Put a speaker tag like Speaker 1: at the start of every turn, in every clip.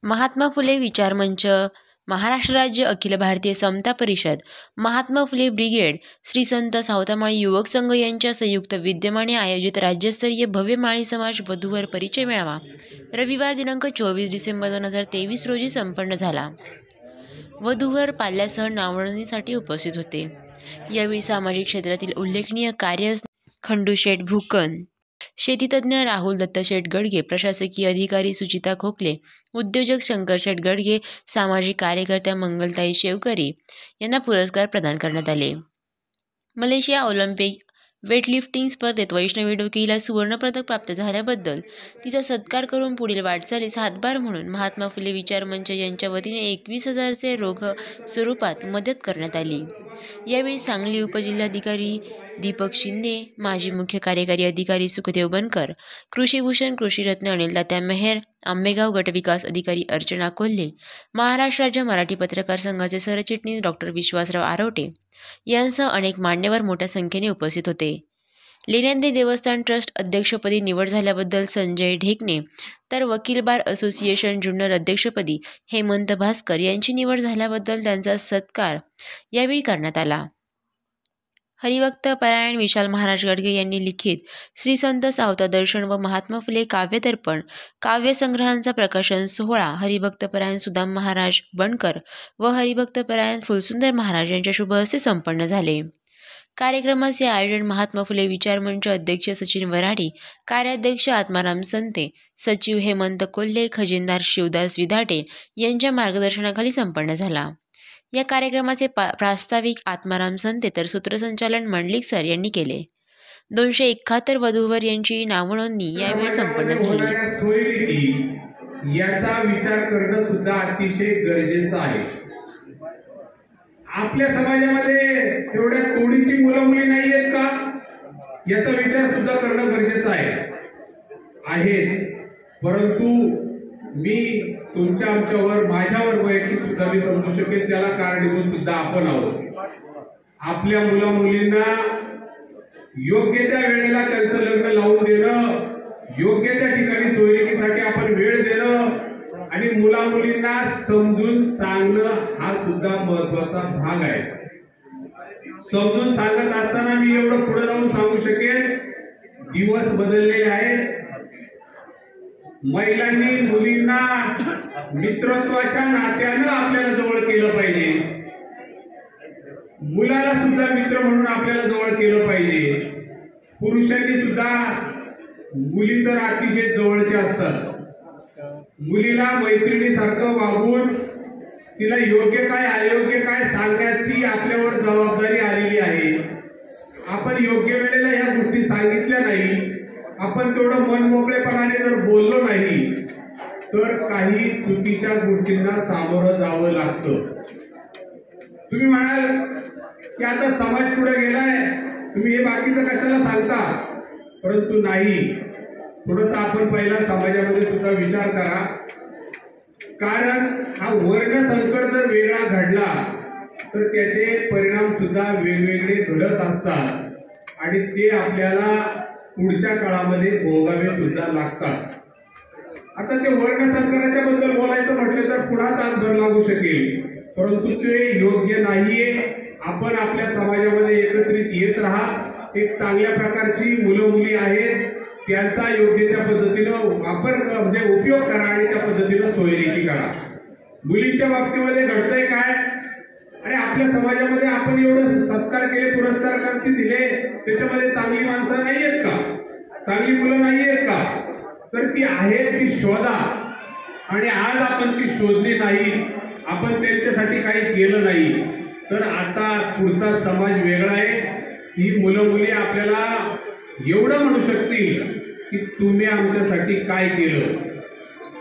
Speaker 1: महात्मा फुले विचार मंच, महाराष्ट्र राज्य अखिल भारतीय समता परिषद, महात्मा फुले ब्रिगेड, श्री संत सावतामाळी युवक संघ यांच्या संयुक्त विद्यमाने आयोजित राज्यस्तरीय भव्य माळी समाज वधूवर परिचय मेळावा रविवार दिनांक 24 डिसेंबर 2023 रोजी संपन्न झाला। वधूवर पाल्यासह नावनोंदणीसाठी उपस्थित होते। यावेळी सामाजिक क्षेत्रातील उल्लेखनीय कार्य खंडूशेठ भूकन, शेतीतज्ञ राहुल दत्तशेठ गडगे, प्रशासकीय अधिकारी सुचिता खोकले, उद्योजक शंकरशेठ गडगे, सामाजिक कार्यकर्त्या मंगलताई शेवकरी यांना पुरस्कार प्रदान करण्यात आले। मलेशिया ऑलिम्पिक वेटलिफ्टिंग स्पर्धेत वैष्णवी डोके हिला सुवर्णपदक प्राप्त झाल्याबद्दल तिचा सत्कार करून पुढील वाटचालीस हातभार म्हणून महात्मा फुले विचार मंच यांच्या वतीने 21,000चे रोख स्वरूपात मदत करण्यात आली। यावेळी सांगली उपजिल्हाधिकारी दीपक शिंदे, माजी मुख्य कार्यकारी अधिकारी सुखदेव बनकर, कृषीभूषण कृषीरत्न अनिल तात्या मेहर, आंबेगाव गटविकास अधिकारी अर्चना कोल्हे, महाराष्ट्र राज्य मराठी पत्रकार संघाचे सरचिटणीस डॉक्टर विश्वासराव आरोटे यांसह अनेक मान्यवर मोठ्या संख्येने उपस्थित होते। लेण्याद्री देवस्थान ट्रस्ट अध्यक्षपदी निवड झाल्याबद्दल संजय ढेकणे, तर वकील बार असोसिएशन जुन्नर अध्यक्षपदी हेमंत भास्कर यांची निवड झाल्याबद्दल त्यांचा सत्कार यावेळी करण्यात आला। हरिभक्त परायण विशाल महाराज गडगे यांनी लिखित श्री संत सावता दर्शन व महात्मा फुले काव्यदर्पण काव्यसंग्रहांचा प्रकाशन सोहळा हरिभक्त परायण सुदाम महाराज बनकर व हरिभक्त परायण फुलसुंदर महाराज यांच्या शुभ हस्ते संपन्न झाले। कार्यक्रमाचे आयोजन महात्मा फुले विचार मंच अध्यक्ष सचिन वराडी, कार्याध्यक्ष आत्माराम संते, सचिव हेमंत कोल्हे, खजिनदार शिवदास विधाटे यांच्या मार्गदर्शनाखाली संपन्न झाला। या कार्यक्रमाचे प्रास्ताविक आत्माराम संते तर सूत्रसंचालन मंडलिक सर यांनी केले। 271 वधूवर यांची नावनोंदणी यावेळी संपन्न झाली।
Speaker 2: याचा विचार करणं सुद्धा अतिशय गरजेचं आहे। आपल्या समाजामध्ये तेवढ्या तोडीची मुलं मुली नाही आहेत का, याचा विचार सुद्धा करणं गरजेचं आहे। परंतु मी तुमच्या आमच्यावर माझ्यावर वैयक्तिक सुद्धा मी समजू शकेल त्याला कारणीभूत सुद्धा आपण आहोत। आपल्या मुला मुलींना योग्य त्या वेळेला त्यांचं लग्न लावून देणं, योग्य त्या ठिकाणी सोयीसाठी आपण वेळ देणं आणि मुला मुलींना समजून सांगणं हा सुद्धा महत्वाचा भाग आहे। समजून सांगत असताना मी एवढं पुढे जाऊन सांगू शकेल, दिवस बदललेले आहेत। महिलांनी मुलींना मित्रत्वाच्या नात्यानं आपल्याला जवळ केलं पाहिजे, मुलाला सुद्धा मित्र म्हणून आपल्याला जवळ केलं पाहिजे। पुरुषांनी सुद्धा मुली तर अतिशय जवळच्या असतात, मुलीला मैत्रिणीसारखं वागून तिला योग्य काय अयोग्य काय सांगण्याची आपल्यावर जबाबदारी आलेली आहे। आपण योग्य वेळेला या गोष्टी सांगितल्या नाही, आपण तेवढं मनमोकळेपणाने जर बोललो नाही तर काही चुकीच्या गोष्टींना सामोरं जावं लागतं। तुम्ही म्हणाल की आता समाज पुढे गेलाय, तुम्ही हे बाकीचं कशाला सांगता, परंतु नाही, थोडंसं आपण पहिला समाजामध्ये सुद्धा विचार करा। कारण हा वर्ण संकट जर वेगळा घडला तर त्याचे परिणाम सुद्धा वेगवेगळे घडत असतात आणि ते आपल्याला पुढच्या काळामध्ये भोगावे सुद्धा लागतात। आता ते वर्ण संकटाच्या बद्दल बोलायचं म्हटलं तर पुन्हा तासभर लागू शकेल, परंतु ते योग्य नाहीये। आपण आपल्या समाजामध्ये एकत्रित येत राहा, एक चांगल्या प्रकारची मुलं मुली आहेत त्यांचा योग्य त्या पद्धतीनं वापर म्हणजे उपयोग करा आणि त्या पद्धतीनं सोयीरीती करा। मुलींच्या बाबतीमध्ये घडतंय काय, आणि आपल्या समाजामध्ये आपण एवढं सत्कार केले, पुरस्कार करते दिले, त्याच्यामध्ये चांगली माणसं नाहीयेत का, चांगली मुलं नाहीयेत का, तर ती आहेत ती शोधा। आणि आज आपण ती शोधली नाही, आपण त्यांच्यासाठी काही केलं नाही, तर आता पुढचा समाज वेगळा आहे। ही मुलं मुली आपल्याला एवढं म्हणू शकतील की तुम्ही आमच्यासाठी काय केलं,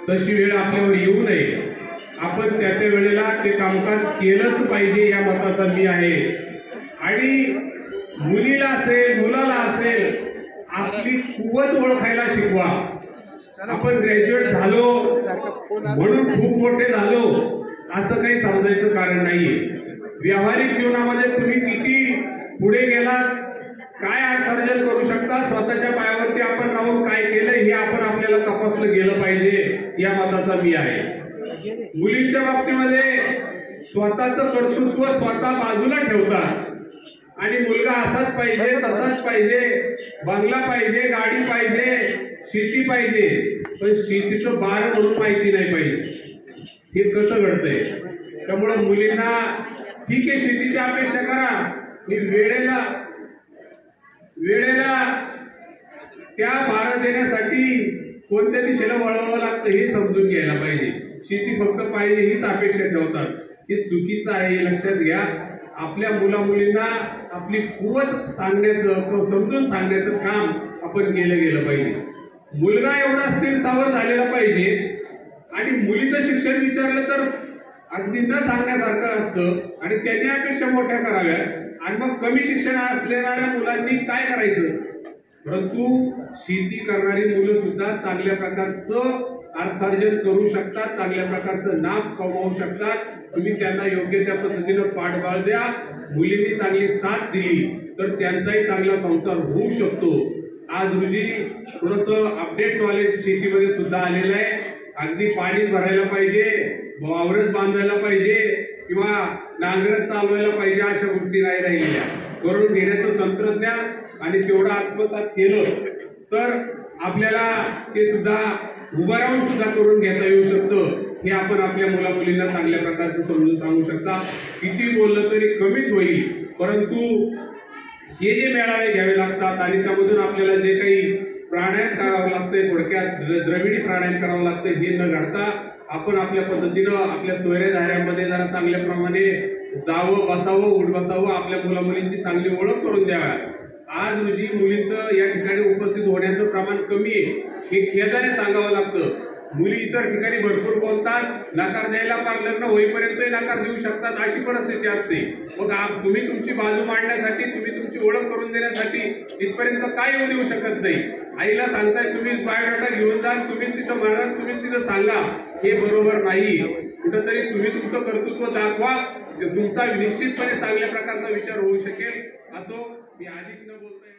Speaker 2: तशी वेळ आपल्यावर येऊ नये। आपण त्या त्या वेळेला ते कामकाज केलंच पाहिजे या मताचा मी आहे। आणि मुलीला असेल मुलाला असेल आपली कुवत ओळखायला शिकवा। आपण ग्रॅज्युएट झालो म्हणून खूप मोठे झालो असं काही समजायचं कारण नाहीये। व्यावहारिक जीवनामध्ये तुम्ही किती पुढे गेलात, काय अर्थार्जन करू शकता, स्वतःच्या पायावरती आपण राहून काय केलं हे आपण आपल्याला तपासलं गेलं पाहिजे या मताचा मी आहे। मुलींच्या बाबतीमध्ये स्वतःचं कर्तृत्व स्वतः बाजूला ठेवतात आणि मुलगा असाच पाहिजे, तसाच पाहिजे, बंगला पाहिजे, गाडी पाहिजे, शेती पाहिजे, पण शेतीचं बार म्हणून माहिती नाही पाहिजे. हे कसं घडतंय? त्यामुळे मुलींना ठीक आहे, शेतीची अपेक्षा करा, मी वेळेला त्या बारा देण्यासाठी कोणत्या दिशेला वळवावं लागतं हे समजून घ्यायला पाहिजे. शेती फक्त पाहिजे हीच अपेक्षा ठेवतात, हे चुकीचं आहे, हे लक्षात घ्या. आपल्या मुला-मुलींना आपली कुवत सांगण्याचं, समजून सांगण्याचं काम आपण गेलं पाहिजे. मुलगा एवढा स्थिरतावर झालेला पाहिजे आणि मुलीचं शिक्षण विचारलं तर अगदी न सांगण्यासारखं असतं आणि त्यांनी अपेक्षा मोठ्या कराव्या आणि मग कमी शिक्षण असलेल्या मुलांनी काय करायचं? परंतु शेती करणारी मुलं सुद्धा चांगल्या प्रकारचं अर्थार्जन करू शकतात, चांगल्या प्रकारचं नाव कमवू शकतात. तुम्ही त्यांना योग्य त्या पद्धतीनं पाठबळ द्या. मुलींनी चांगली साथ दिली तर त्यांचाही चांगला संसार होऊ शकतो. आज रोजी थोडंसं अपडेट नॉलेज शेतीमध्ये सुद्धा आलेलं आहे. अगदी पाणी भरायला पाहिजे, वावरत बांधायला पाहिजे किंवा नांगरत चालवायला पाहिजे अशा गोष्टी नाही राहिलेल्या. करून घेण्याचं तंत्रज्ञान आणि तेवढं आत्मसात केलं तर आपल्याला ते सुद्धा उभं राहून सुद्धा करून घेता येऊ शकतं. हे आपण आपल्या मुला-मुलींना चांगल्या प्रकारचं समजून सांगू शकता. किती बोललं तरी कमीच होईल, परंतु हे जे मेळावे घ्यावे लागतात आणि त्यामधून आपल्याला जे काही प्राणायाम करावं लागतंय, थोडक्यात द्रविडी प्राणायाम करावं लागतं, हे न घडता आपण आपल्या पद्धतीनं आपल्या सोयऱ्याधाऱ्यामध्ये जरा चांगल्या प्रमाणे जावं, बसावं, उठ बसावं, आपल्या मुला-मुलींची चांगली ओळख करून द्याव्या. आज रोजी मुलींचं या ठिकाणी उपस्थित होण्याचं प्रमाण कमी आहे, हे खेदाने सांगावं लागतं. मुली इतर ठिकाणी भरपूर बोलतात, नकार द्यायला पार लग्न होईपर्यंत नकार देऊ शकतात, अशी परिस्थिती असते. मग तुम्ही तुमची बाजू मांडण्यासाठी, तुम्ही तुमची ओळख करून देण्यासाठी इथपर्यंत काय येऊ देऊ शकत नाही. आईला सांगताय तुम्ही बायोडाटा घेऊन जा, तुम्हीच तिथं मारा, तुम्हीच तिथं सांगा, हे बरोबर नाही. कुठंतरी तुम्ही तुमचं कर्तृत्व दाखवा, तुमचा निश्चितपणे चांगल्या प्रकारचा विचार होऊ शकेल. असो, मी अधिक न बोलतोय.